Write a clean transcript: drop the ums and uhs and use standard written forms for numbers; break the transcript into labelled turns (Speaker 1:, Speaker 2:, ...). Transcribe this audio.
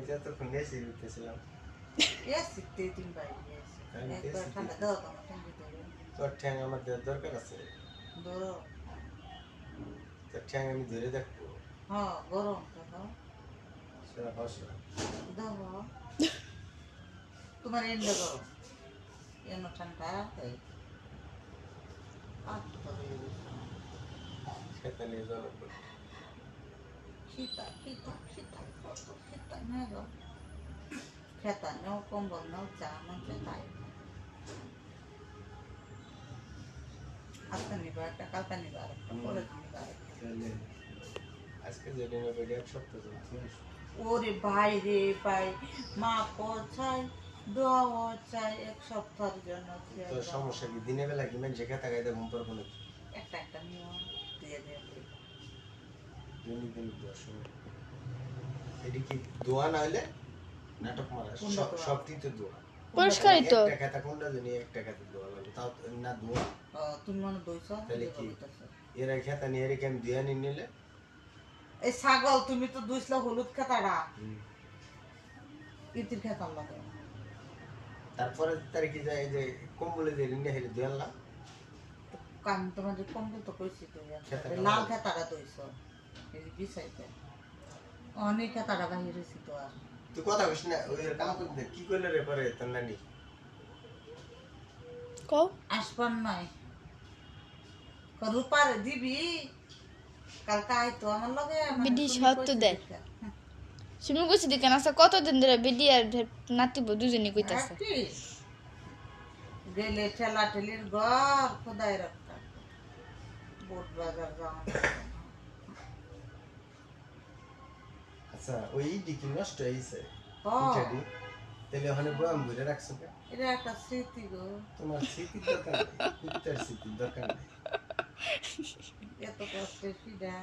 Speaker 1: আমি তো তখন এসে উঠতেছিলাম।
Speaker 2: এসি তিন বাইরে এসি একবার ঠান্ডা দাও তোমার ঠান্ডা দেবে
Speaker 1: তোর ঠ্যাং আমার দেওয়ার দরকার আছে।
Speaker 2: ধরো
Speaker 1: তোর ঠ্যাং আমি ধরে দেখবো।
Speaker 2: হ্যাঁ গরম দেখো
Speaker 1: সেটা হসে
Speaker 2: দেখো তোমার এন্ড গরম এমন ঠান্ডা তাই আর তো
Speaker 1: খেতে নিয়ে যাওয়ার
Speaker 2: শীতা শীতা শীতা কত শীতা না গো খেতা নেও কম্বল নেও চা মধ্যে তাই আজকে নিবা একটা কালকে নিবা একটা পরে নিবা
Speaker 1: আজকে যেদিন বেড়ে এক সপ্তাহ চলছে।
Speaker 2: ওরে ভাই রে ভাই মা চাই দোয়াও চাই এক সপ্তাহের জন্য
Speaker 1: তো সমস্যা কি দিনের বেলা কি মানুষে খেতে খাইতে ঘুম পারবো নাকি?
Speaker 2: একটা একটা নিয়ম দিয়ে দিয়ে
Speaker 1: দিন দেওয়ার সময় এটি কি দোয়া না হলে নাটক মারা সবটি তো দোয়া
Speaker 3: পরিষ্কারই তো
Speaker 1: একটা খেতা কোনটা জানি একটা খেতে দোয়া লাগে তাও না দোয়া
Speaker 2: তুমি মনে দইছো
Speaker 1: তাহলে কি এরা খেতা নিয়ে এর কেম দিয়া নিলে
Speaker 2: এই ছাগল তুমি তো দুইছলা হলুদ খেতাড়া ইতির খেতার লাগে
Speaker 1: তারপরে তার কি যায় যে কম্বলে দিয়ে নিয়ে হেলে দোয়ালা
Speaker 2: কান তোমার যে কম্বল তো কইছি তো লাল খেতাড়া দইছো এই বিছাইতে অনেক খেতাড়া বাহির হইছি তো আর
Speaker 1: তুই কথা কইস না ওই কাম করতে কি কইলে রে পরে তোর নানি
Speaker 3: কও
Speaker 2: আসবার নয় রূপার দিবি কালকে আইতো আমার লগে
Speaker 3: বিডি সত্য দেয় শুনুন কইছি দেখে না কতদিন ধরে বিডি আর নাতিব দুজনই কইতাছে
Speaker 2: গেলে ঠেলা ঠেলির ঘর খোদাই রাখতা বোট বাজার যাওয়া
Speaker 1: আচ্ছা ওই ডিকি নষ্ট হইছে
Speaker 2: হ্যাঁ
Speaker 1: পিঠাটি তাহলে ওখানে বয়াম ভরে রাখছো কে?
Speaker 2: এটা একটা স্মৃতি গো
Speaker 1: তোমার স্মৃতির দরকার নেই কুত্তার স্মৃতির দরকার নেই
Speaker 2: এত কষ্টের ফিডা